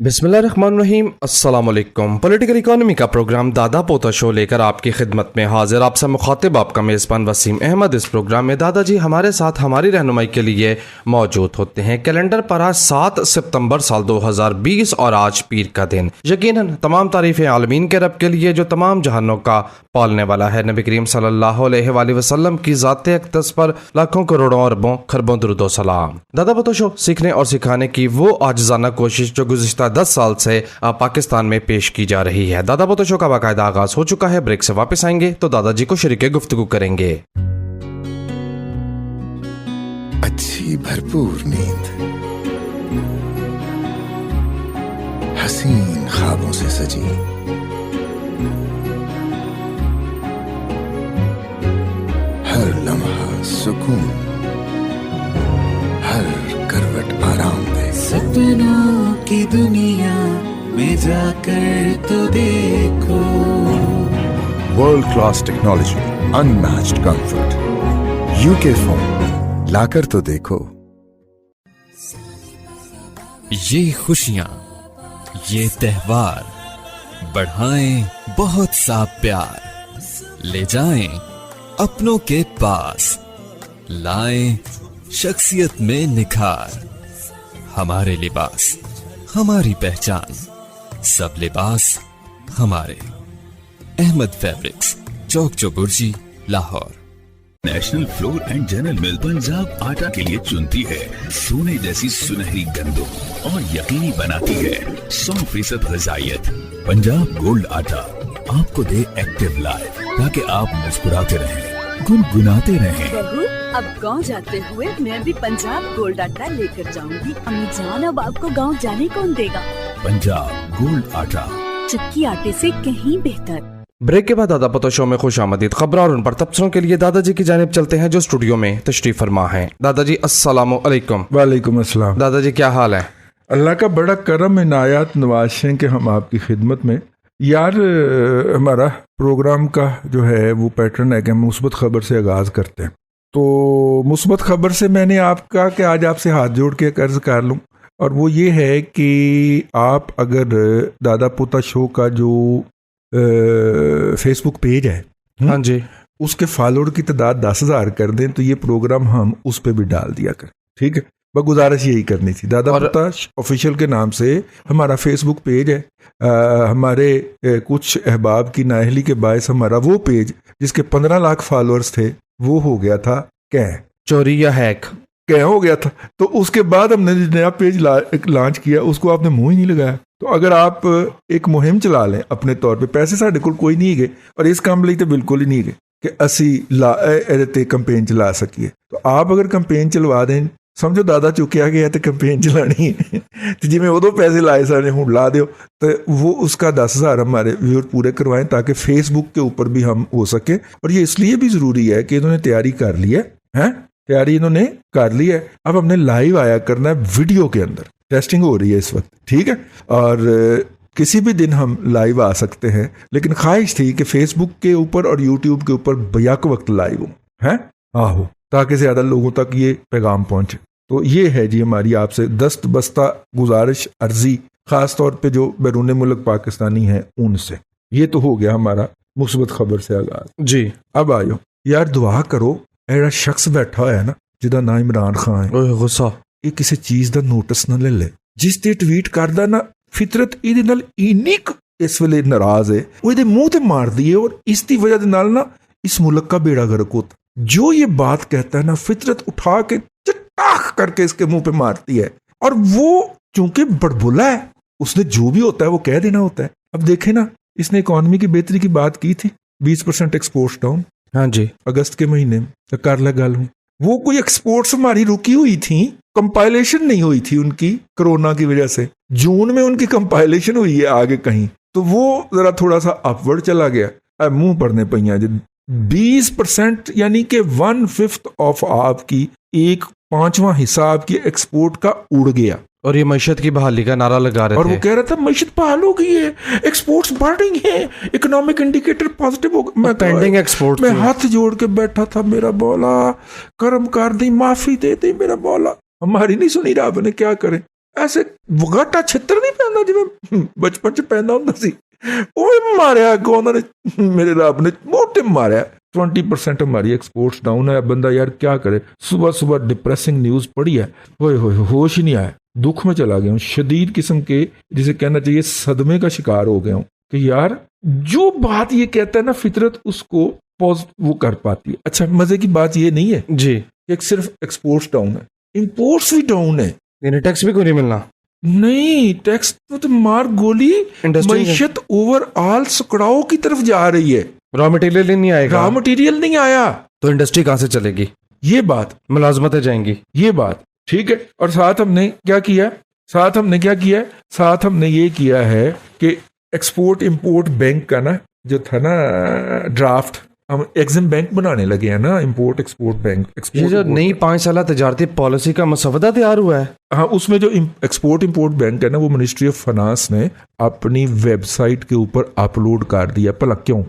बिस्मिल्लाहिर्रहमानिर्रहीम, अस्सलाम वालेकुम। पॉलिटिकल इकोनॉमी का प्रोग्राम दादा पोता शो लेकर आपकी खिदमत में हाजिर। आपसे मुखातिब आपका मेज़बान वसीम अहमद। इस प्रोग्राम में दादाजी हमारे साथ हमारी रहनुमाई के लिए मौजूद होते हैं। कैलेंडर पर आज 7 सितंबर साल 2020 और आज पीर का दिन। यकीनन तमाम तारीफ़ें आलमीन के रब के लिए जो तमाम जहानों का पालने वाला है। नबी करीम सल्लल्लाहु अलैहि वसल्लम की ज़ाते अक़दस पर लाखों करोड़ों अरबों खरबों दुरूद व सलाम। दादा पोता शो सीखने और सिखाने की वो आजिज़ाना कोशिश जो गुज़िश्ता 10 साल से पाकिस्तान में पेश की जा रही है। दादा पोता शो का बाकायदा आगाज हो चुका है। ब्रेक से वापस आएंगे तो दादाजी को शरीके गुफ्तगू करेंगे। अच्छी भरपूर नींद, हसीन ख्वाबों से सजी, हर लम्हा सुकून, हर करवट आराम दे। सपनों की दुनिया में जाकर तो देखो। World class technology, unmatched comfort, UK phone लाकर तो देखो। ये खुशियां, ये त्योहार बढ़ाएं बहुत सा प्यार, ले जाएं अपनों के पास, लाएं शख्सियत में निखार। हमारे लिबास हमारी पहचान, सब लिबास हमारे। Ahmed fabrics, Chowk Chauburji, Lahore. National flour and general mill Punjab आटा के लिए चुनती है सोने जैसी सुनहरी गंदों और यकीनी बनाती है 100% ग़िज़ाइयत। पंजाब गोल्ड आटा आपको दे एक्टिव लाइफ ताकि आप मुस्कुराते रहें, गुनगुनाते रहें। बहू, अब गांव जाते हुए मैं भी पंजाब गोल्ड आटा लेकर जाऊंगी। अम्मी जान, अब आपको गांव जाने कौन देगा? पंजाब गोल्ड आटा, चक्की आटे से कहीं बेहतर। ब्रेक के बाद दादा पोता शो में खुश आमदीद खबरों और उन पर तबसरों के लिए दादाजी की जानिब चलते हैं जो स्टूडियो में तशरीफ फरमा है। दादाजी अस्सलामु अलैकुम। वालेकुम अस्सलाम। दादाजी क्या हाल है? अल्लाह का बड़ा करम इनायत नवाज़ें कि हम आपकी खिदमत में। यार, हमारा प्रोग्राम का जो है वो पैटर्न है कि हम मुस्बत खबर से आगाज़ करते हैं। तो मुस्बत खबर से मैंने आपका कि आज आपसे हाथ जोड़ के कर्ज कर लूँ, और वो ये है कि आप अगर दादा पोता शो का जो फेसबुक पेज है, हाँ जी, उसके फॉलोअर की तादाद 10,000 कर दें तो ये प्रोग्राम हम उस पर भी डाल दिया करें। ठीक है, बस गुजारिश यही करनी थी। दादा पोता ऑफिशियल के नाम से हमारा फेसबुक पेज है। हमारे कुछ अहबाब की नाअहली के बायस हमारा वो पेज जिसके 15 लाख फॉलोअर्स थे वो हो गया था चोरी या हैक हो गया था। तो उसके बाद हमने नया पेज लॉन्च किया, उसको आपने मुंह ही नहीं लगाया। तो अगर आप एक मुहिम चला लें अपने तौर पे, पैसे साढ़े कोई नहीं गए और इस काम लिए तो बिल्कुल ही नहीं गए कि असी कंपेन चला सकिए। तो आप अगर कंपेन चलवा दें, समझो दादा चुकिया गया तो कंपेन चलानी है तो जिमें उदो पैसे लाए सारे हूँ ला दो, तो वो उसका 10,000 हमारे व्यूअर पूरे करवाएं ताकि फेसबुक के ऊपर भी हम हो सके। और ये इसलिए भी ज़रूरी है कि इन्होंने तैयारी कर ली है, तैयारी इन्होंने कर ली है। अब हमने लाइव आया करना है, वीडियो के अंदर टेस्टिंग हो रही है इस वक्त। ठीक है, और किसी भी दिन हम लाइव आ सकते हैं, लेकिन ख्वाहिश थी कि फेसबुक के ऊपर और यूट्यूब के ऊपर बैक वक्त लाइव हो, ताकि ज़्यादा लोगों तक ये पैगाम पहुंचे। तो ये है जी हमारी आपसे दस्त बस्ता गुजारिश अर्जी, ख़ास तौर पे जो बैरून मुल्क पाकिस्तानी हैं उनसे। ये तो हो गया हमारा मुस्बत खबर से आगाज जी। अब आयो यार, दुआ करो ऐसा शख्स बैठा होया है ना जिदा ना इमरान खान है, गुस्सा ये किसी चीज़ का नोटिस ना ले ले। जिस ते ट्वीट करदा ना, फितरत इहदे नाल इन्नी इस वेले नाराज है, वो इहदे मुंह ते मार दिए और इसकी वजह दे नाल ना इस मुल्क का बेड़ा गर्क होता। जो ये बात कहता है ना, फितरत उठा के चटाख करके इसके मुंह पे मारती है। और वो चूंकि बड़बुला है, उसने जो भी होता है वो कह देना होता है। अब देखे ना, इसने इकॉनमी की बेहतरी की बात की थी, 20% एक्सपोर्ट्स डाउन, हाँ जी, अगस्त के महीने में। तो कर ला गल हूँ, वो कोई एक्सपोर्ट्स हमारी रुकी हुई थी, कंपाइलेशन नहीं हुई थी उनकी कोरोना की वजह से। जून में उनकी कंपाइलेशन हुई है आगे कहीं, तो वो जरा थोड़ा सा अपवर्ड चला गया। मुंह पड़ने पैया 20%, यानी कि 1/5 ऑफ आपकी 1/5वां हिस्सा आपकी एक्सपोर्ट का उड़ गया। और ये मईशत की बहाली का नारा लगा रहे थे, और वो कह रहा था मईशत बहाल हो गई है, एक्सपोर्ट्स बढ़ रही हैं, इकोनॉमिक इंडिकेटर पॉजिटिव हो गए। मैं पेंडिंग एक्सपोर्ट, मैं हाथ जोड़ के बैठा था, मेरा मौला करम कर दी, माफी दे दी मेरा मौला। हमारी नहीं सुनी रब ने, क्या करें। ऐसे वगाटा छित्र नहीं पैंदा जिवें बचपन च पैंदा हुंदा सी ओए मारिया अगों उन्होंने मेरे रब ने मोटे मारिया 20% हमारी एक्सपोर्ट्स डाउन है बंदा यार क्या करे सुबह सुबह डिप्रेसिंग न्यूज़ पढ़ी है होए होश ही नहीं आया दुख में चला गया हूँ शदीद किस्म के जिसे कहना चाहिए सदमे का शिकार हो गया हूँ कि यार जो बात ये कहता है ना फितरत उसको वो कर पाती है। अच्छा मजे की बात ये नहीं है जी एक सिर्फ एक्सपोर्ट्स डाउन है इंपोर्ट्स भी डाउन है यानी टैक्स भी कोई नहीं मिलना नहीं टैक्स तो मार गोली मईशत ओवरऑल सकड़ाओ की तरफ जा रही है रॉ मटेरियल ही नहीं आएगा रॉ मटेरियल नहीं आया तो इंडस्ट्री कहाँ से चलेगी ये बात मुलाजमतें जाएंगी ये बात ठीक है। और साथ हमने क्या किया साथ हमने ये किया है कि एक्सपोर्ट इंपोर्ट बैंक का ना जो था ना ड्राफ्ट हम एग्जिम बैंक बनाने लगे हैं ना इंपोर्ट एक्सपोर्ट बैंक ये जो नई 5 साल तजारती पॉलिसी का मसवदा तैयार हुआ है हाँ उसमें जो एक्सपोर्ट इंपोर्ट बैंक है ना वो मिनिस्ट्री ऑफ फाइनेंस ने अपनी वेबसाइट के ऊपर अपलोड कर दिया भला क्यों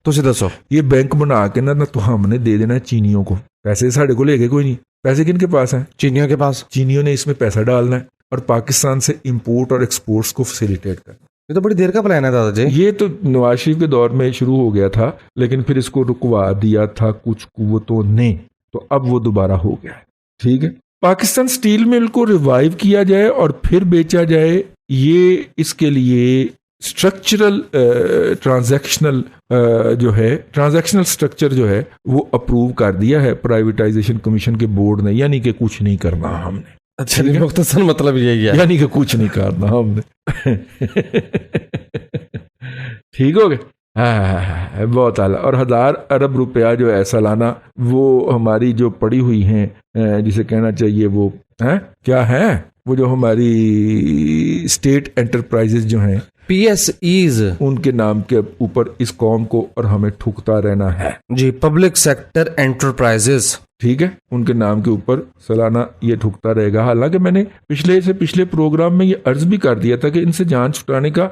तुसी दसो ये बैंक बना के ना तो हमने दे देना है चीनियों को पैसे साढ़े को लेके कोई नहीं पैसे किनके पास हैं चीनियों के पास चीनियों ने इसमें पैसा डालना है और पाकिस्तान से इंपोर्ट और एक्सपोर्ट्स को फैसिलिटेट करना ये तो बड़ी देर का प्लान है दादाजी ये तो नवाज शरीफ के दौर में शुरू हो गया था लेकिन फिर इसको रुकवा दिया था कुछ कुव्वतों ने तो अब वो दोबारा हो गया है ठीक है। पाकिस्तान स्टील मिल को रिवाइव किया जाए और फिर बेचा जाए ये इसके लिए स्ट्रक्चरल ट्रांजैक्शनल ट्रांजैक्शनल स्ट्रक्चर जो है वो अप्रूव कर दिया है प्राइवेटाइजेशन कमीशन के बोर्ड ने यानी कि कुछ नहीं करना हमने अच्छा मुख्तसर मतलब यही है यानी कि कुछ नहीं करना हमने ठीक हो गया हाँ बहुत आला और 1000 अरब रुपया जो है सालाना वो हमारी जो पड़ी हुई हैं जिसे कहना चाहिए वो है क्या है वो जो हमारी स्टेट एंटरप्राइजेज जो हैं PSEs उनके नाम के ऊपर इस कौम को और हमें ठुकता रहना है जी पब्लिक सेक्टर एंटरप्राइजेस ठीक है उनके नाम के ऊपर सालाना ये ठुकता रहेगा। हालांकि मैंने पिछले प्रोग्राम में ये अर्ज भी कर दिया था कि इनसे जान छुटाने का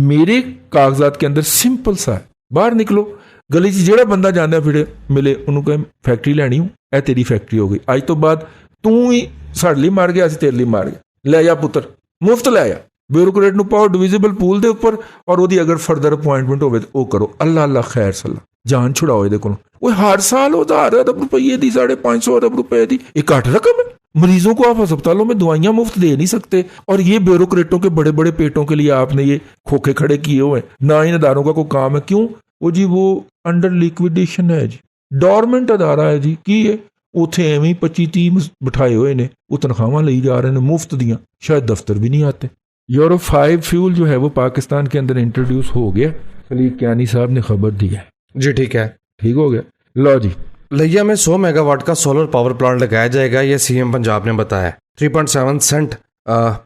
मेरे कागजात के अंदर सिंपल सा है बाहर निकलो गली च जेड़ा बंदा जाना फिर मिले उन्होंने फैक्ट्री लैनी हूँ ए तेरी फैक्ट्री हो गई आज तो बाद तू ही साढ़े लिए मार गया असं तेरे लिए मार गया ले जा पुत्र मुफ्त ले जा ब्यूरोक्रेट ਨੂੰ ਪਾਓ ਡਿਵੀਜ਼ੀਬਲ ਪੂਲ ਦੇ ਉੱਪਰ ਔਰ ਉਹਦੀ ਅਗਰ ਫਰਦਰ ਅਪਾਇੰਟਮੈਂਟ ਹੋਵੇ ਉਹ ਕਰੋ ਅੱਲਾ ਅੱਲਾ ਖੈਰ ਸੱਲਾ ਜਾਨ ਛੁਡਾਓ ਇਹਦੇ ਕੋਲੋਂ ਉਹ ਹਰ ਸਾਲ 1000 अरब रुपये ਦੀ 550 अरब रुपए ਦੀ एक घट रकम है मरीजों को आप अस्पतालों में दवाइयां मुफ्त दे नहीं सकते और ये ब्यूरोक्रेटों के बड़े बड़े पेटों के लिए आपने ये खोखे खड़े किए हुए हैं ना इन अदारों का कोई काम है क्यों वो जी वो अंडर लिक्विडेशन है जी डोरमेंट अदारा है जी की है ਉੱਥੇ ਐਵੇਂ 25-30 ਬਿਠਾਏ ਹੋਏ ਨੇ ਉਹ ਤਨਖਾਹਾਂ ਲਈ ਜਾ ਰਹੇ ਨੇ ਮੁਫਤ ਦੀਆਂ शायद दफ्तर भी नहीं आते। यूरो 5 फ्यूल जो है वो पाकिस्तान के अंदर इंट्रोड्यूस हो गया खलील कियानी साहब ने खबर दी है जी ठीक है ठीक हो गया। लो जी लिया में 100 मेगावाट का सोलर पावर प्लांट लगाया जाएगा ये सीएम पंजाब ने बताया 3.7 सेंट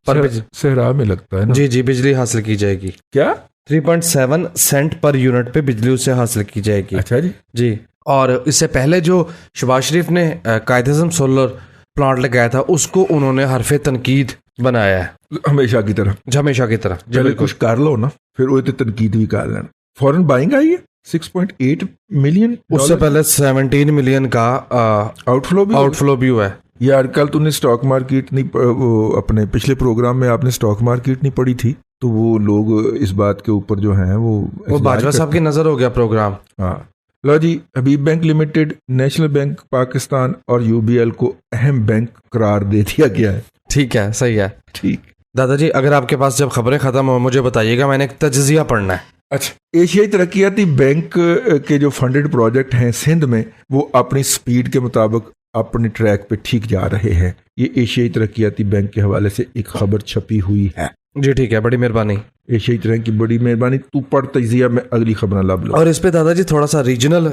पर सहरा में लगता है ना जी जी बिजली हासिल की जाएगी क्या 3.7 सेंट पर यूनिट पे बिजली उससे हासिल की जाएगी। अच्छा जी और इससे पहले जो शहबाज शरीफ ने कायद-ए-आज़म सोलर प्लांट लगाया था उसको उन्होंने हरफे तनकीद बनाया है हमेशा की तरह जब कुछ कर लो ना फिर वो तनकीद भी कर लेना। फॉरेन बाइंग आई है 6.8 मिलियन उससे पहले 17 मिलियन का आउटफ्लो भी हुआ है यार। कल तूने स्टॉक मार्केट नहीं वो अपने पिछले प्रोग्राम में आपने स्टॉक मार्केट नहीं पढ़ी थी तो वो लोग इस बात के ऊपर जो है वो बाजवा साहब की नजर हो गया प्रोग्राम। हाँ लो जी Habib bank limited national bank Pakistan और UBL को अहम बैंक करार दे दिया गया है। ठीक है सही है ठीक दादाजी अगर आपके पास जब खबरें खत्म हो मुझे बताइएगा मैंने एक तज्जिया पढ़ना है। अच्छा एशियाई तरक्याती बैंक के जो फंडेड प्रोजेक्ट हैं सिंध में वो अपनी स्पीड के मुताबिक अपने ट्रैक पे ठीक जा रहे हैं। ये एशियाई तरक्याती बैंक के हवाले से एक खबर छपी हुई है जी ठीक है बड़ी मेहरबानी एशियाई तरह की बड़ी मेहरबानी तू पढ़ तजिया में अगली खबर लब लो। और इस पे दादाजी थोड़ा सा रीजनल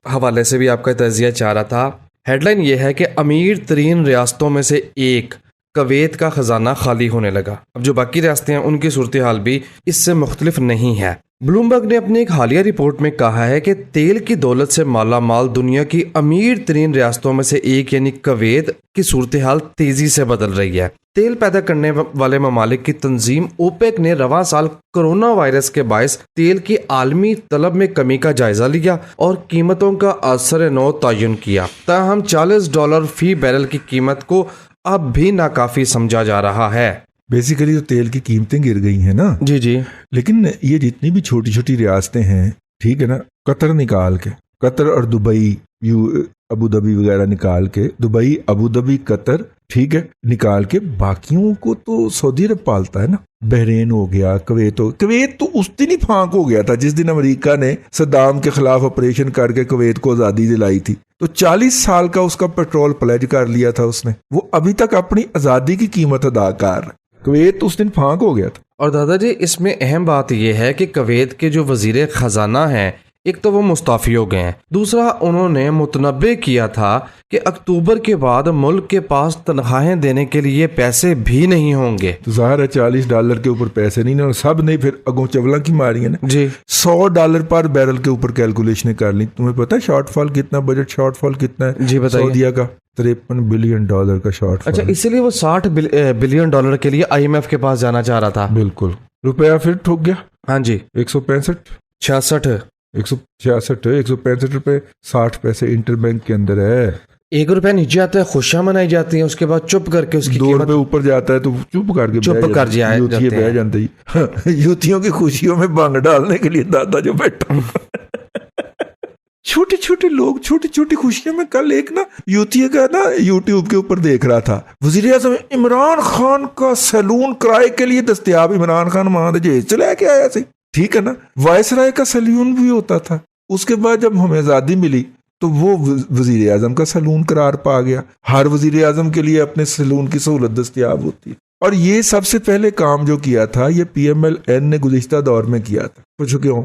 हवाले से भी आपका तजिया चाह रहा था। हेडलाइन ये है कि अमीर तरीन रियासतों में से एक कवैत का खजाना खाली होने लगा। अब जो बाकी रियासतें हैं उनकी सूरत हाल भी इससे मुख्तलिफ नहीं है। ब्लूमबर्ग ने अपनी एक हालिया रिपोर्ट में कहा है कि तेल की दौलत से माला माल दुनिया की अमीर तरीन रियासतों में से एक यानी कवैत की सूरत हाल तेजी से बदल रही है। तेल पैदा करने वाले ममालिक की तंजीम ओपेक ने रवां साल कोरोना वायरस के बायस तेल की आलमी तलब में कमी का जायजा लिया और कीमतों का असर नौ तयन किया। ताहम $40 फी बैरल की कीमत को अब भी नाकाफी समझा जा रहा है। बेसिकली तो तेल की कीमतें गिर गई हैं ना, जी जी। लेकिन ये जितनी भी छोटी छोटी रियासतें हैं, ठीक है ना, कतर निकाल के, कतर और दुबई, अबू धाबी वगैरह निकाल के, दुबई, अबू धाबी, कतर, ठीक है, निकाल के बाकियों को तो सऊदी अरब पालता है ना। बहरीन हो गया, कुवैत तो उस दिन ही फांक हो गया था जिस दिन अमेरिका ने सद्दाम के खिलाफ ऑपरेशन करके कुवैत को आज़ादी दिलाई थी। तो 40 साल का उसका पेट्रोल प्लेज कर लिया था उसने, वो अभी तक अपनी आज़ादी की कीमत अदा कर रहा है। कुवैत उस दिन फांक हो गया था। और दादाजी इसमें अहम बात यह है कि कुवैत के जो वजीर खजाना हैं, एक तो वो मुस्ताफ़ी हो गए हैं, दूसरा उन्होंने मुतनब्बे किया था कि अक्टूबर के बाद मुल्क के पास तनख्वाहें देने के लिए पैसे भी नहीं होंगे। तो ज़ाहिर है $40 के ऊपर पैसे नहीं ना, सब ने फिर अगों चवला की मारी है ना जी। $100 पर बैरल के ऊपर कैलकुलेशन कर ली। तुम्हें पता है शॉर्टफॉल कितना, बजट शॉर्टफॉल कितना है जी बताइए। सऊदीया का $53 बिलियन का शॉर्टफॉल। अच्छा, इसलिए वो $60 बिलियन के लिए IMF के पास जाना चाह रहा था। बिल्कुल, रुपया फिर ठुक गया। हाँ जी, 165 165 रुपए 60 पैसे इंटरबैंक के अंदर है। ₹1 नीचे आता है, खुशियां मनाई जाती हैं, उसके बाद चुप करके उसकी ₹2 ऊपर जाता है तो चुप करके बह जाते हैं। युतियों की खुशियों में भंग डालने के लिए दादा जो बैठा छोटे छोटे लोग छोटी छोटी खुशियों में। कल एक ना युतिया का ना यूट्यूब के ऊपर देख रहा था, वजीर आज़म इमरान खान का सैलून किराए के लिए दस्तयाब। इमरान खान वहां जहेज से लेके आया सी, ठीक है ना। वायसराय का सैलून भी होता था। उसके बाद जब हमें आज़ादी मिली तो वो वजीर आज़म का सैलून करार पा गया। हर वजीर आज़म के लिए अपने सैलून की सहूलत दस्तयाब होती है। और ये सबसे पहले काम जो किया था ये PMLN ने गुज़िश्ता दौर में किया था। पूछो क्यों?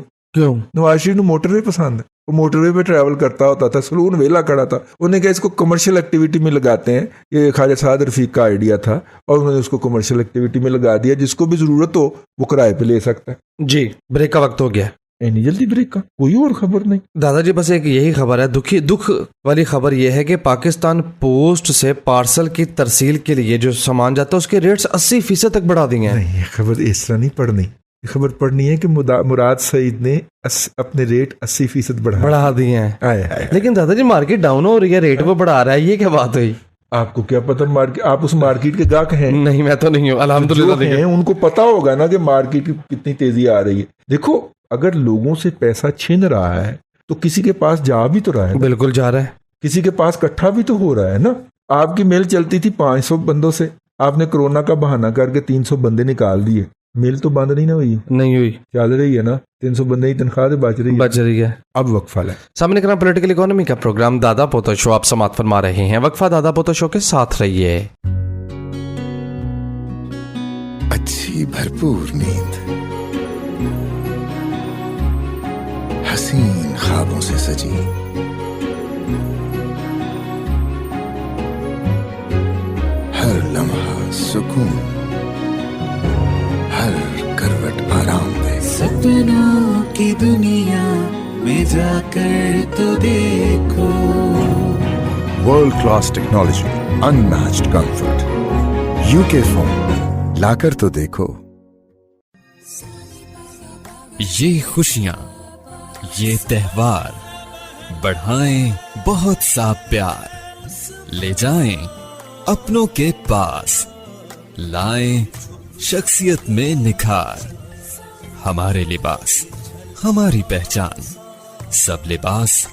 नवाज शरीफ को मोटरवे पसंद है, वो मोटरवे पे ट्रैवल करता होता था, सैलून वेला खड़ा था। उन्होंने कहा इसको कमर्शियल एक्टिविटी में लगाते हैं। ये ख्वाजा साद रफीक का आइडिया था और उन्होंने उसको कमर्शियल एक्टिविटी में लगा दिया। जिसको भी जरूरत हो वो किराए पे ले सकता है। जी, ब्रेक का वक्त हो गया। नहीं जल्दी ब्रेक का कोई और खबर नहीं दादाजी, बस एक यही खबर है, दुख वाली खबर यह है कि पाकिस्तान पोस्ट से पार्सल की तरसील के लिए जो सामान जाता है उसके रेट्स 80% तक बढ़ा दिए हैं। नहीं, ये खबर इस तरह नहीं पढ़नी। खबर पढ़नी है कि मुराद सईद ने अपने रेट 80% बढ़ा दिए हैं। लेकिन दादाजी मार्केट डाउन हो रही है, रेट वो बढ़ा रहा है, ये क्या बात हुई? आपको क्या पता? मार्केट, आप उस मार्केट के गाहक हैं? नहीं, मैं तो नहीं हूँ, अल्हम्दुलिल्लाह। उनको पता होगा ना कि मार्केट की कितनी तेजी आ रही है। देखो, अगर लोगों से पैसा छिन रहा है तो किसी के पास जा भी तो रहा है। बिल्कुल जा रहा है। किसी के पास इकट्ठा भी तो हो रहा है ना। आपकी मेल चलती थी 500 बंदों से, आपने कोरोना का बहाना करके 300 बंदे निकाल दिए। मेल तो बंद नहीं ना हुई, नहीं हुई, चल रही है ना। 300 बंदे की तनख्वाह से बच रही है। अब वक्फा है। सामने करना पॉलिटिकल इकोनॉमी का प्रोग्राम दादा पोता शो आप समात फरमा रहे हैं। वक्फा दादा पोता शो के साथ रहिए। अच्छी भरपूर नींद, हसीन ख्वाबों से सजी, हर लम्हा सुकून, हर करवट आराम दे। सपनों की दुनिया में जाकर तो देखो, world class technology, unmatched comfort, UK phone लाकर तो देखो। ये खुशियां, ये त्योहार बढ़ाएं बहुत सा प्यार, ले जाएं अपनों के पास, लाएं शख्सियत में निखार। हमारे लिबास, हमारी पहचान, सब लिबास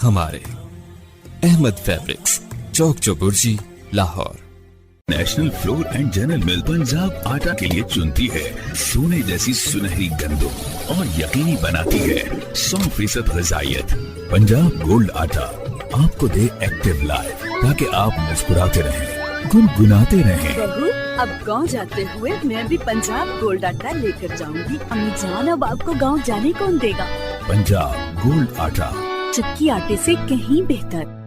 हमारे। Ahmed fabrics, Chowk Chauburji, Lahore. National flour and general mill Punjab आटा के लिए चुनती है सोने जैसी सुनहरी गंदम और यकीनी बनाती है 100% ग़िज़ाइयत। पंजाब गोल्ड आटा आपको दे एक्टिव लाइफ ताकि आप मुस्कुराते रहें, गुनगुनाते रहें। बहू, अब गांव जाते हुए मैं भी पंजाब गोल्ड आटा लेकर जाऊंगी। अम्मी जान, अब आपको गांव जाने कौन देगा? पंजाब गोल्ड आटा, चक्की आटे से कहीं बेहतर।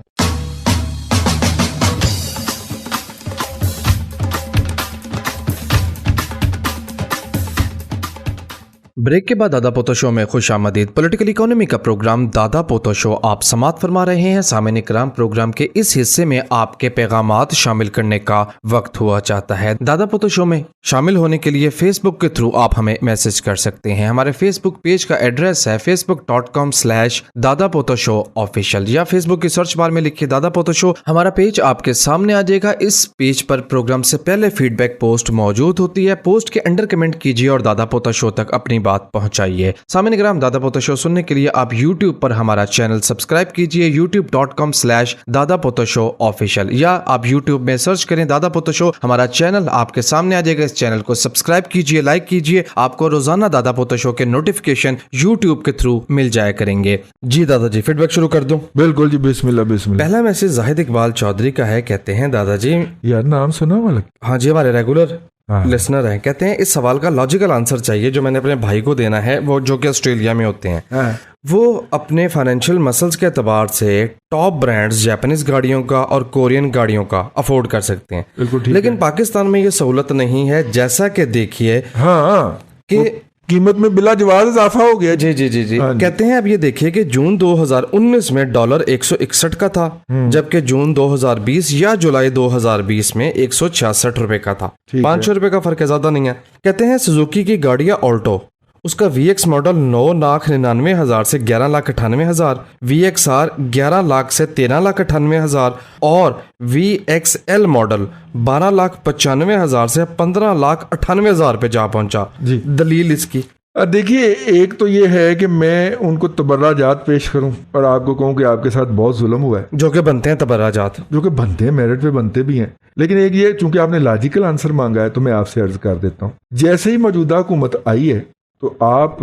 ब्रेक के बाद दादा पोतो शो में खुश आमदीद। पॉलिटिकल इकोनॉमी का प्रोग्राम दादा पोतो शो आप समात फरमा रहे हैं। सामईन इकराम, प्रोग्राम के इस हिस्से में आपके पैगामात शामिल करने का वक्त हुआ चाहता है। दादा पोतो शो में शामिल होने के लिए फेसबुक के थ्रू आप हमें मैसेज कर सकते हैं। हमारे फेसबुक पेज का एड्रेस है facebook.com/दादापोतोशो ऑफिशियल, या फेसबुक की सर्च बार में लिखिए दादा पोतो शो। हमारा पेज आपके सामने आ जाएगा। इस पेज पर प्रोग्राम से पहले फीडबैक पोस्ट मौजूद होती है। पोस्ट के अंडर कमेंट कीजिए और दादा पोतो शो तक अपनी बात पहुंचाइए। सामईन इकराम, दादा पोतो शो सुनने के लिए आप YouTube पर हमारा चैनल सब्सक्राइब कीजिए, youtube.com/दादापोतोशो ऑफिशियल, या आप YouTube में सर्च करें दादा पोतो शो। हमारा चैनल आपके सामने आ जाएगा। इस चैनल को सब्सक्राइब कीजिए, लाइक कीजिए। आपको रोजाना दादा पोतो शो के नोटिफिकेशन YouTube के थ्रू मिल जाया करेंगे। जी दादाजी, फीडबैक शुरू कर दूं? बिल्कुल जी, बिस्मिल्लाह बिस्मिल्लाह। पहला मैसेज जाहिद इकबाल चौधरी का है। कहते हैं दादाजी, यार नाम सुना वाला। हाँ जी, हमारे रेगुलर हाँ। लिसनर हैं। कहते हैं इस सवाल का लॉजिकल आंसर चाहिए जो मैंने अपने भाई को देना है, वो जो कि ऑस्ट्रेलिया में होते हैं। हाँ। वो अपने फाइनेंशियल मसल्स के एतबार से टॉप ब्रांड्स जापानीज गाड़ियों का और कोरियन गाड़ियों का अफोर्ड कर सकते हैं, बिल्कुल ठीक लेकिन है। पाकिस्तान में ये सहूलत नहीं है। जैसा कि देखिए हाँ, कि कीमत में बिला जवाब इजाफा हो गया। जी जी जी जी। हाँ जी। कहते हैं अब ये देखिए कि जून 2019 में डॉलर 161 का था, जबकि जून 2020 या जुलाई 2020 में 166 रुपए का था। ठीक है। 500 रुपए का फर्क है, ज्यादा नहीं है। कहते हैं सुजुकी की गाड़ियां ऑल्टो, उसका VX मॉडल 9,99,000 से 11,98,000, VXR 11 लाख से 13,98,000 और VXL मॉडल 12,95,000 से 15,98,000 पे जा पहुंचा। जी। दलील इसकी देखिए, एक तो ये है कि मैं उनको तबर्राजात पेश करूं और आपको कहूं कि आपके साथ बहुत जुल्म हुआ है, जो कि बनते हैं तबर्राजात, जो कि बनते हैं, मेरिट पे बनते भी हैं। लेकिन एक ये, चूंकि आपने लॉजिकल आंसर मांगा है तो मैं आपसे अर्ज कर देता हूं। जैसे ही मौजूदा हुकूमत आई है तो आप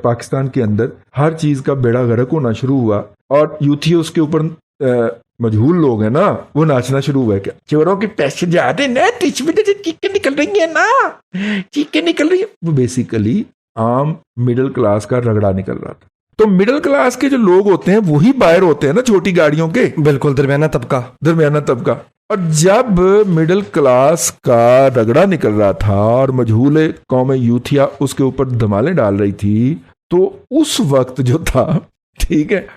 पाकिस्तान के अंदर हर चीज का बेड़ा गर्क होना शुरू हुआ और यूथी उसके ऊपर मजहूल लोग हैं ना, वो नाचना शुरू हुआ है। क्या चोरों के पैसे ज्यादा ना, चीखें निकल रही है ना, चीखें निकल रही है। वो बेसिकली आम मिडिल क्लास का रगड़ा निकल रहा था। तो मिडिल क्लास के जो लोग होते हैं वही बायर होते हैं ना छोटी गाड़ियों के, बिल्कुल दरमियाना तबका। और जब मिडिल क्लास का रगड़ा निकल रहा था और मजहूल कौम यूथिया उसके ऊपर धमाले डाल रही थी, तो उस वक्त जो था, ठीक है,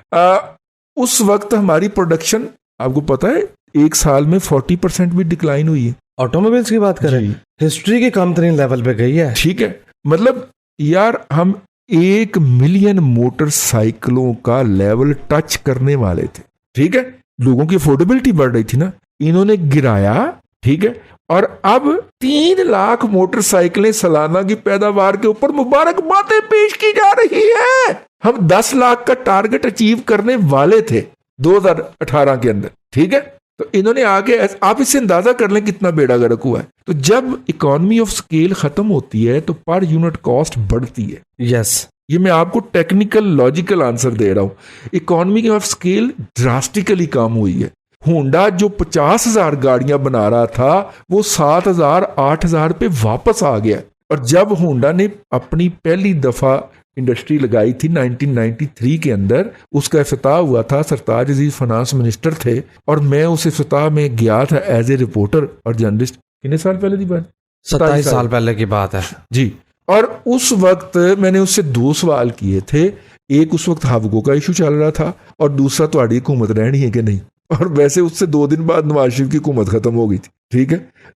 उस वक्त हमारी प्रोडक्शन, आपको पता है, एक साल में 40% भी डिक्लाइन हुई है। ऑटोमोबाइल्स की बात करें, हिस्ट्री के कम तरीन लेवल पे गई है। ठीक है, मतलब यार हम 1 मिलियन मोटरसाइकिलों का लेवल टच करने वाले थे। ठीक है, लोगों की अफोर्डेबिलिटी बढ़ रही थी ना, इन्होंने गिराया। ठीक है, और अब 3 लाख मोटरसाइकिलें सालाना की पैदावार के ऊपर मुबारकबादें पेश की जा रही है। हम 10 लाख का टारगेट अचीव करने वाले थे 2018 के अंदर। ठीक है, तो इन्होंने आगे, आप इससे अंदाजा कर लें कितना बेड़ा गर्क हुआ है। तो जब इकोनॉमी ऑफ स्केल खत्म होती है तो पर यूनिट कॉस्ट बढ़ती है। यस, ये मैं आपको टेक्निकल लॉजिकल आंसर दे रहा हूं। इकोनॉमी ऑफ स्केल ड्रास्टिकली कम हुई है। होंडा जो 50,000 गाड़ियां बना रहा था वो 7,000 8,000 पे वापस आ गया। और जब होंडा ने अपनी पहली दफा इंडस्ट्री लगाई थी 1993 के अंदर, उसका इफ्तिताह हुआ था, सरताज अजीज फाइनेंस मिनिस्टर थे और मैं उस इफ्तिताह में गया था एज ए रिपोर्टर और जर्नलिस्ट। कितने साल पहले की बात? 27 साल पहले की बात है जी। और उस वक्त मैंने उससे 2 सवाल किए थे। एक, उस वक्त हावगो का इशू चल रहा था, और दूसरा, तुम्हारी हुकूमत रहनी है कि नहीं। और वैसे उससे 2 दिन बाद नवाज शरीफ की हुकूमत खत्म हो गई थी। ठीक है,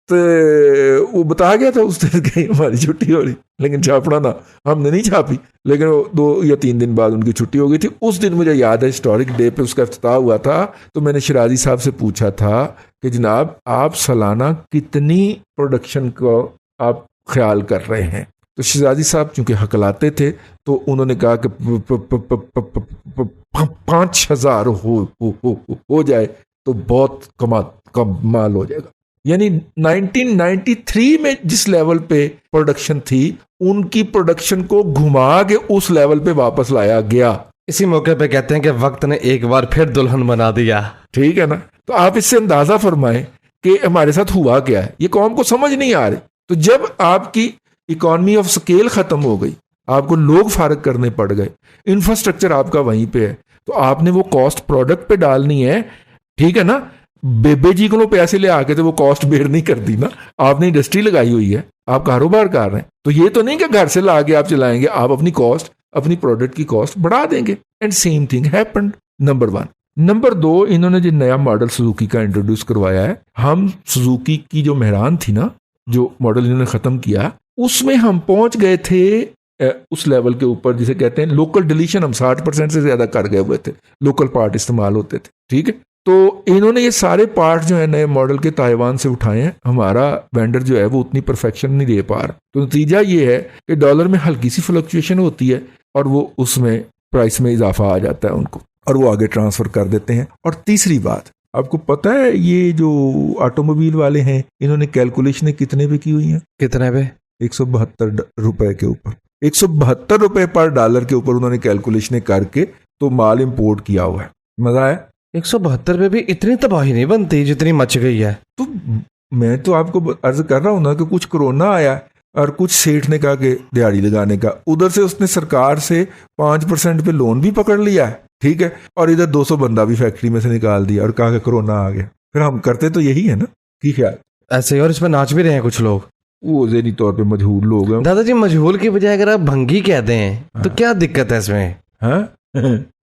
तो वो बता गया था उस दिन कहीं हमारी छुट्टी हो रही, लेकिन छापना ना, हमने नहीं छापी, लेकिन 2 या 3 दिन बाद उनकी छुट्टी हो गई थी। उस दिन मुझे याद है, हिस्टोरिक डे पे उसका इफ्तिताह हुआ था। तो मैंने शिराजी साहब से पूछा था कि जनाब आप सालाना कितनी प्रोडक्शन को आप ख्याल कर रहे हैं। तो शिराजी साहब चूंकि हकलाते थे तो उन्होंने कहा कि 5,000 हो जाए तो बहुत कमाल हो जाएगा। यानी 1993 में जिस लेवल पे प्रोडक्शन थी, उनकी प्रोडक्शन को घुमा के उस लेवल पे वापस लाया गया। इसी मौके पे कहते हैं कि वक्त ने एक बार फिर दुल्हन बना दिया। ठीक है ना, तो आप इससे अंदाजा फरमाएं कि हमारे साथ हुआ क्या है। ये कौम को समझ नहीं आ रही। तो जब आपकी इकोनॉमी ऑफ स्केल खत्म हो गई, आपको लोग फारग करने पड़ गए, इंफ्रास्ट्रक्चर आपका वहीं पे है, तो आपने वो कॉस्ट प्रोडक्ट पे डालनी है। ठीक है ना, बेबे जी को पैसे ले आके तो वो कॉस्ट बेयर नहीं करती ना, आपने इंडस्ट्री लगाई हुई है, आप कारोबार कर रहे हैं, तो ये तो नहीं कि घर से ला के आप चलाएंगे, आप अपनी कॉस्ट, अपनी प्रोडक्ट की कॉस्ट बढ़ा देंगे। And same thing happened, number 1। Number 2, इन्होंने जो नया मॉडल सुजुकी का इंट्रोड्यूस करवाया है, हम सुजुकी की जो मेहरान थी ना, जो मॉडल इन्होंने खत्म किया, उसमें हम पहुंच गए थे उस लेवल के ऊपर जिसे कहते हैं लोकल डिलीशन, हम 60% से ज्यादा कर गए हुए थे, लोकल पार्ट इस्तेमाल होते थे, ठीक है। तो इन्होंने ये सारे पार्ट जो है नए मॉडल के ताइवान से उठाए हैं, हमारा वेंडर जो है वो उतनी परफेक्शन नहीं दे पा रहा। तो नतीजा ये है कि डॉलर में हल्की सी फ्लक्चुएशन होती है और वो उसमें प्राइस में इजाफा आ जाता है उनको, और वो आगे ट्रांसफर कर देते हैं। और तीसरी बात, आपको पता है ये जो ऑटोमोबाइल वाले हैं, इन्होंने कैलकुलेशन कितने पे की हुई हैं? कितने पे? 172 रुपए के ऊपर, 172 रुपए पर डॉलर के ऊपर उन्होंने कैलकुलेशन करके तो माल इंपोर्ट किया हुआ है। मजा आया? 172 पे भी इतनी तबाही नहीं बनती जितनी मच गई है। तो मैं तो आपको अर्ज कर रहा हूं ना कि कुछ कोरोना आया और कुछ सेठ ने कहा कि दिहाड़ी लगाने का, उधर से उसने सरकार से 5% पे लोन भी पकड़ लिया है, ठीक है, और इधर 200 बंदा भी फैक्ट्री में से निकाल दिया और कहा कि कोरोना आ गया। फिर हम करते तो यही है ना, की ख्याल ऐसे ही, और इसमें नाच भी रहे हैं कुछ लोग, वो ज़हनी तौर पे मजहूल लोग हैं। दादाजी मजहूल की बजाय अगर आप भंगी कह दें तो क्या दिक्कत है इसमें? हाँ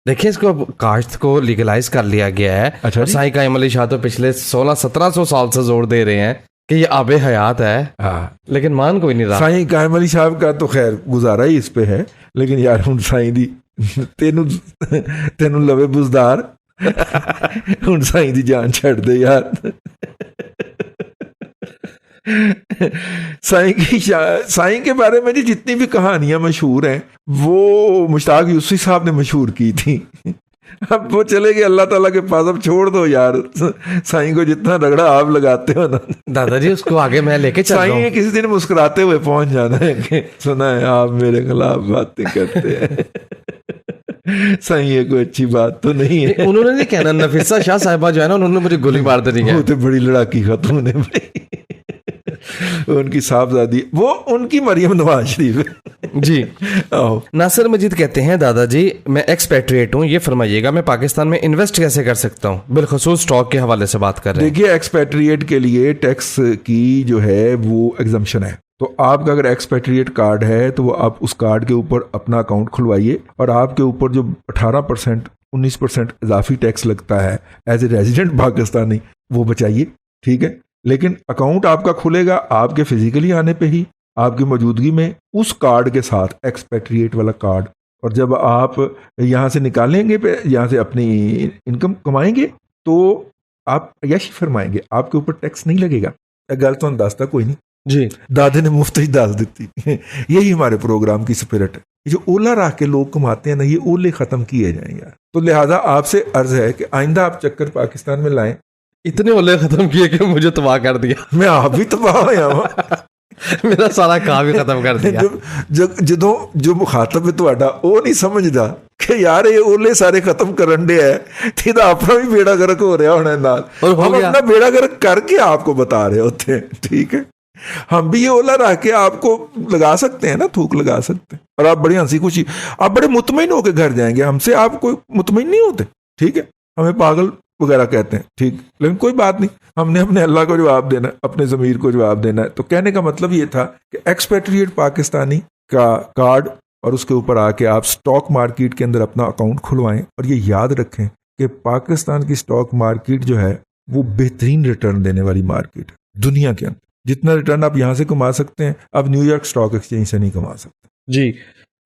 देखिए, इसको अब काश्त को लीगलाइज कर लिया गया है। अच्छा, साईं कायम अली शाह तो पिछले 1600-1700 साल से जोर दे रहे हैं कि ये आबे हयात है, हाँ, लेकिन मान कोई नहीं रहा। साईं कायम अली साहब का तो खैर गुजारा ही इस पे है, लेकिन यार हुण साईं दी तेनू लवे बुजदार हुण साईं दी जान छड़ दे यार। साईं के बारे में जितनी भी कहानियां मशहूर हैं वो मुश्ताक यूसुफी साहब ने मशहूर की थी। अब वो चले गए अल्लाह ताला के पास, अब छोड़ दो यार, साईं को जितना रगड़ा आप लगाते हो ना दादाजी उसको आगे मैं लेके चल रहा हूं। साईं किसी दिन मुस्कुराते हुए पहुंच जाना है कि सुना है आप मेरे खिलाफ बातें करते हैं। साईं ये कोई अच्छी बात तो नहीं है। उन्होंने नहीं कहना, नफीसा शाह साहिबा जो है ना, उन्होंने मुझे गोली मार देनी है। वो तो बड़ी लड़ाकी खातून है भाई, उनकी साहबजादी, वो उनकी मरियम नवाज शरीफ जी। नासिर मजीद कहते हैं, दादाजी मैं एक्सपेट्रिएट हूँ, ये फरमाइएगा मैं पाकिस्तान में इन्वेस्ट कैसे कर सकता हूँ, बिलखसूस स्टॉक के हवाले से बात कर रहे हैं। देखिए, एक्सपेट्रिएट के लिए टैक्स की जो है वो एग्जम्पशन है, तो आपका अगर एक्सपेट्रिएट कार्ड है तो वो आप उस कार्ड के ऊपर अपना अकाउंट खुलवाइए और आपके ऊपर जो 18% 19% इजाफी टैक्स लगता है एज ए रेजिडेंट पाकिस्तानी वो बचाइए, ठीक है। लेकिन अकाउंट आपका खुलेगा आपके फिजिकली आने पे ही, आपकी मौजूदगी में, उस कार्ड के साथ, एक्सपेट्रिएट वाला कार्ड, और जब आप यहाँ से निकालेंगे, यहाँ से अपनी इनकम कमाएंगे तो आप यश फरमाएंगे, आपके ऊपर टैक्स नहीं लगेगा। गल तो दसता कोई नहीं जी, दादे ने मुफ्त ही दस दी। यही हमारे प्रोग्राम की स्पिरिट है। जो ओला रख के लोग कमाते हैं ना, ये ओले खत्म किए जाएं यार। तो लिहाजा आपसे अर्ज है कि आइंदा आप चक्कर पाकिस्तान में लाएं। इतने ओले खत्म किए कि मुझे तबाह कर दिया। मैं आप भी तबाह होया मेरा सारा काम ही खत्म कर दिया। जो मुखातब है तुहाडा वो नहीं समझदा कि यार ये ओले सारे खत्म करन दे है, तेरा अपना भी बेड़ा गर्क हो रहा होना नाल, और हम अपना बेड़ा गर्क करके आपको बता रहे होते हैं, ठीक है। हम भी ये ओला रख के आपको लगा सकते हैं ना, थूक लगा सकते हैं, और आप बड़ी हंसी खुशी, आप बड़े मुतमईन होकर घर जाएंगे। हमसे आप कोई मुतमईन नहीं होते, ठीक है, हमें पागल वगैरह कहते हैं, ठीक, लेकिन कोई बात नहीं, हमने अपने अल्लाह को जवाब देना है, अपने ज़मीर को जवाब देना है। तो कहने का मतलब ये था कि एक्सपेट्रिएट पाकिस्तानी का कार्ड और उसके ऊपर आके आप स्टॉक मार्केट के अंदर अपना अकाउंट खुलवाएं, और ये याद रखें कि पाकिस्तान की स्टॉक मार्केट जो है वो बेहतरीन रिटर्न देने वाली मार्केट है दुनिया के अंदर। जितना रिटर्न आप यहाँ से कमा सकते हैं, आप न्यूयॉर्क स्टॉक एक्सचेंज से नहीं कमा सकते। जी,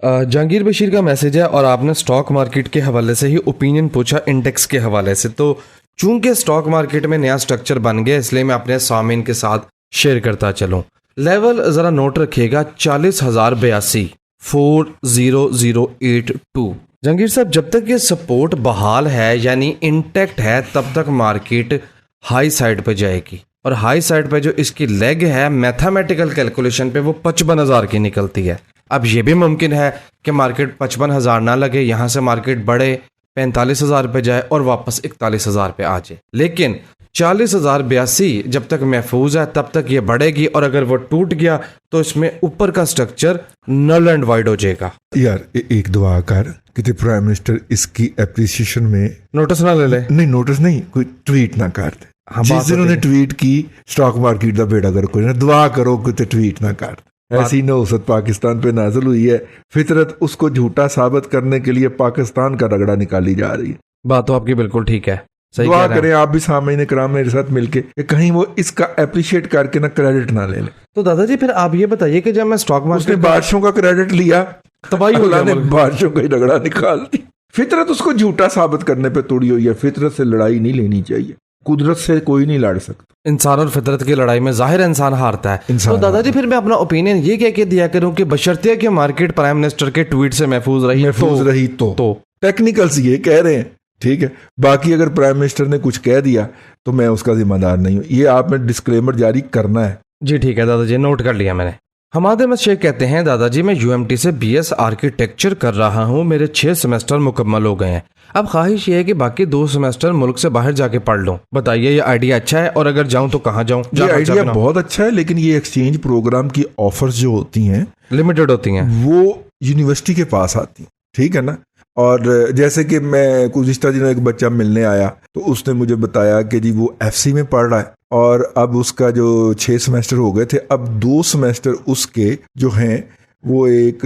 जहांगीर बशीर का मैसेज है, और आपने स्टॉक मार्केट के हवाले से ही ओपिनियन पूछा इंडेक्स के हवाले से। तो चूंकि स्टॉक मार्केट में नया स्ट्रक्चर बन गया, इसलिए मैं अपने सामीन के साथ शेयर करता चलूं। लेवल जरा नोट रखिएगा, 40,082 40,082। जहांगीर साहब, जब तक ये सपोर्ट बहाल है यानी इंटैक्ट है, तब तक मार्केट हाई साइड पे जाएगी, और हाई साइड पे जो इसकी लेग है मैथमेटिकल कैलकुलेशन पे वो 55,000 की निकलती है। अब ये भी मुमकिन है कि मार्केट 55,000 ना लगे, यहाँ से मार्केट बढ़े 45,000 पे जाए और वापस 41,000 पे आ जाए, लेकिन 40,082 जब तक महफूज है तब तक ये बढ़ेगी, और अगर वो टूट गया तो इसमें ऊपर का स्ट्रक्चर नल एंड वाइड हो जाएगा। यार एक दुआ कर कि प्राइम मिनिस्टर इसकी एप्रिसिएशन में नोटिस ना ले ले। नहीं, नोटिस नहीं, कोई ट्वीट ना कर दे, हाँ, जिस बात दिन होती उन्हें है। ट्वीट की स्टॉक मार्केट का बेड़ा गर्क हो जाए, दुआ करो कि ट्वीट ना कर। ऐसी नौसत पाकिस्तान पे नाजिल हुई है, फितरत उसको झूठा साबित करने के लिए पाकिस्तान का रगड़ा निकाली जा रही है। बात तो आपकी बिल्कुल ठीक है, सही दुआ कह रहे हैं। करें आप भी सामने कराम मेरे साथ मिलके कि कहीं वो इसका अप्रिशिएट करके ना क्रेडिट ना ले ले। तो दादाजी फिर आप ये बताइए कि जब मैं स्टॉक उसने मार्केट बादशाहों का क्रेडिट लिया, तबाही हो अल्लाह गया ने मुल्क। बादशाहों का ही रगड़ा निकाल दी। फितरत उसको झूठा साबित करने पे तुड़ी हुई है। फितरत से लड़ाई नहीं लेनी चाहिए, कुदरत से कोई नहीं लड़ सकता। इंसान और फितरत की लड़ाई में जाहिर इंसान हारता है। इंसान तो दादाजी फिर मैं अपना ओपिनियन ये कह के दिया करूं कि बशर्ते कि मार्केट प्राइम मिनिस्टर के ट्वीट से महफूज रही महफूज रही तो टेक्निकल्स ये कह रहे हैं, ठीक है। बाकी अगर प्राइम मिनिस्टर ने कुछ कह दिया तो मैं उसका जिम्मेदार नहीं हूं। ये आपने डिस्क्लेमर जारी करना है। जी ठीक है दादाजी, नोट कर लिया मैंने। हमाद अहमद शेख कहते हैं, दादाजी मैं यूएमटी से बीएस आर्किटेक्चर कर रहा हूं, मेरे 6 सेमेस्टर मुकम्मल हो गए हैं। अब ख्वाहिश ये है कि बाकी 2 सेमेस्टर मुल्क से बाहर जाके पढ़ लूं। बताइए ये आइडिया अच्छा है, और अगर जाऊं तो कहाँ जाऊं? ये आइडिया बहुत अच्छा है, लेकिन ये एक्सचेंज प्रोग्राम की ऑफर्स जो होती हैं लिमिटेड होती हैं। वो यूनिवर्सिटी के पास आती हैं, ठीक है ना। और जैसे कि मैं गुज़िश्ता दिनों एक बच्चा मिलने आया तो उसने मुझे बताया कि जी वो एफसी में पढ़ रहा है, और अब उसका जो 6 सेमेस्टर हो गए थे, अब 2 सेमेस्टर उसके जो हैं वो एक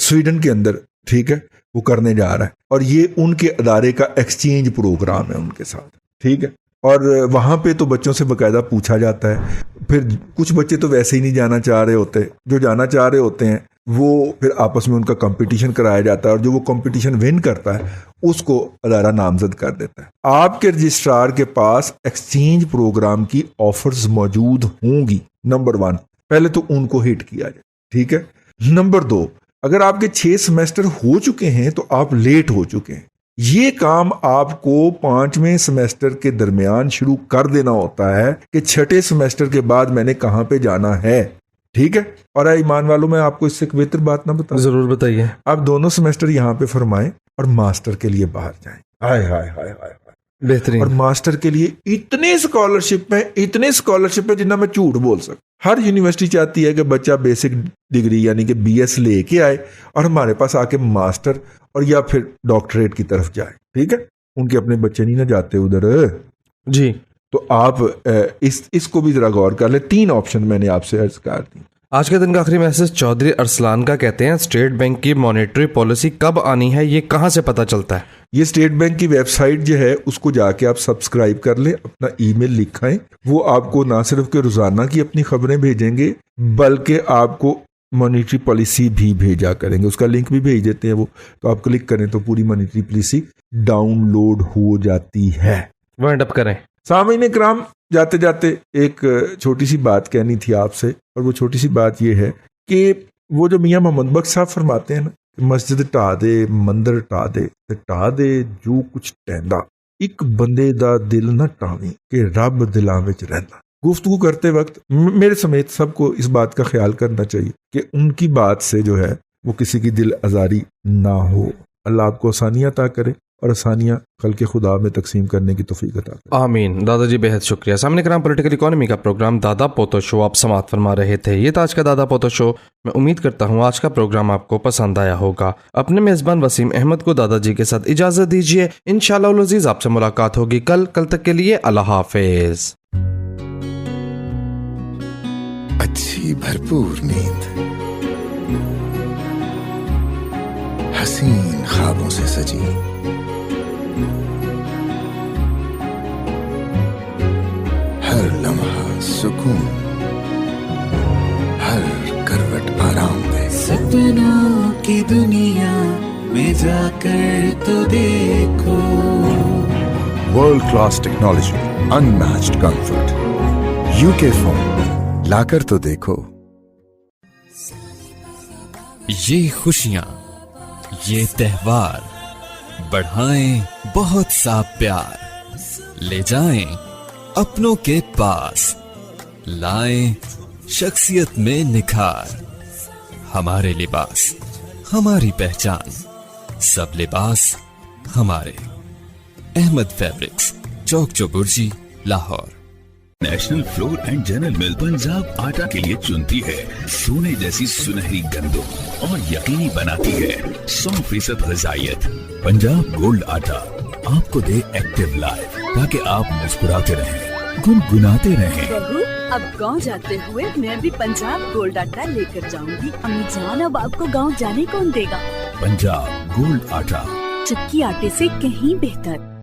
स्वीडन के अंदर, ठीक है, वो करने जा रहा है। और ये उनके अदारे का एक्सचेंज प्रोग्राम है उनके साथ, ठीक है। और वहाँ पे तो बच्चों से बाकायदा पूछा जाता है। फिर कुछ बच्चे तो वैसे ही नहीं जाना चाह रहे होते, जो जाना चाह रहे होते हैं वो फिर आपस में उनका कंपटीशन कराया जाता है, और जो वो कंपटीशन विन करता है उसको अदारा नामजद कर देता है। आपके रजिस्ट्रार के पास एक्सचेंज प्रोग्राम की ऑफर्स मौजूद होंगी। नंबर 1, पहले तो उनको हिट किया जाए, ठीक है। नंबर 2, अगर आपके 6 सेमेस्टर हो चुके हैं तो आप लेट हो चुके हैं। ये काम आपको 5वें सेमेस्टर के दरमियान शुरू कर देना होता है कि 6ठे सेमेस्टर के बाद मैंने कहाँ पे जाना है, ठीक है। और ईमान वालों, मैं आपको इससे बेहतर बात ना बताऊं, जरूर बताइए। आप दोनों सेमेस्टर यहाँ पे फरमाएं और मास्टर के लिए बाहर जाएं। हाय हाय हाय हाय, बेहतरीन। और मास्टर के लिए इतने स्कॉलरशिप है जितना मैं झूठ बोल सकता। हर यूनिवर्सिटी चाहती है कि बच्चा बेसिक डिग्री यानी कि बीएस लेके आए और हमारे पास आके मास्टर और या फिर डॉक्टरेट की तरफ जाए, ठीक है। उनके अपने बच्चे नहीं ना जाते उधर जी। तो आप इसको भी जरा गौर कर ले। 3 ऑप्शन मैंने आपसे अर्ज कर दी। आज के दिन का आखिरी मैसेज चौधरी अरसलान का कहते हैं, स्टेट बैंक की मॉनेटरी पॉलिसी कब आनी है, ये कहाँ से पता चलता है? ये स्टेट बैंक की वेबसाइट जो है उसको जाके आप सब्सक्राइब कर लें, अपना ईमेल लिखाएं। वो आपको ना सिर्फ के रोजाना की अपनी खबरें भेजेंगे बल्कि आपको मॉनेटरी पॉलिसी भी भेजा करेंगे। उसका लिंक भी भेज देते हैं वो, तो आप क्लिक करें तो पूरी मॉनेटरी पॉलिसी डाउनलोड हो जाती है। वाइंड अप करें। सामईन कराम, जाते जाते एक छोटी सी बात कहनी थी आपसे, और वो छोटी सी बात ये है कि वो जो मियाँ मोहम्मद बख्श साहब फरमाते हैं ना, मस्जिद ढा दे, मंदिर ढा दे, ते ढा दे जो कुछ टहंदा, एक बंदे दा दिल ना टावी कि रब दिलां विच रहिंदा। गुफ्तगू करते वक्त मेरे समेत सबको इस बात का ख्याल करना चाहिए कि उनकी बात से जो है वो किसी की दिल आजारी ना हो। अल्लाह आपको आसानियां अता करे और आसानियां खल्क़े खुदा में तकसीम करने की तौफीक अता करे। आमीन। दादाजी बेहद शुक्रिया। सामने कराम पॉलिटिकल इकोनॉमी का प्रोग्राम दादा पोतो शो आप समात फरमा रहे थे। ये था आज का दादा पोतो शो। मैं उम्मीद करता हूँ आज का प्रोग्राम आपको पसंद आया होगा। अपने मेज़बान वसीम अहमद को दादाजी के साथ इजाज़त दीजिए। इंशाअल्लाह अज़ीज़ आपसे मुलाकात होगी कल तक के लिए अल्लाह हाफिज़। अच्छी भरपूर नींद, हसीन ख्वाबों से सजी, हर लम्हा सुकून, हर करवट आराम दे। सपनों की दुनिया में जाकर तो देखो, world class technology, unmatched comfort, UK phone लाकर तो देखो। ये खुशियां, ये त्योहार बढ़ाएं बहुत सा प्यार, ले जाएं अपनों के पास, लाएं शख्सियत में निखार। हमारे लिबास, हमारी पहचान, सब लिबास हमारे। Ahmed fabrics, Chowk Chauburji, Lahore. National flour and general mill Punjab आटा के लिए चुनती है सोने जैसी सुनहरी गंदम और यकीनी बनाती है 100% ग़िज़ाइयत। पंजाब गोल्ड आटा, आपको दे एक्टिव लाइफ, ताकि आप मुस्कुराते रहें, गुनगुनाते रहें। बहू, अब गांव जाते हुए मैं भी पंजाब गोल्ड आटा लेकर जाऊंगी। अम्मी जान, अब आपको गांव जाने कौन देगा? पंजाब गोल्ड आटा, चक्की आटे से कहीं बेहतर।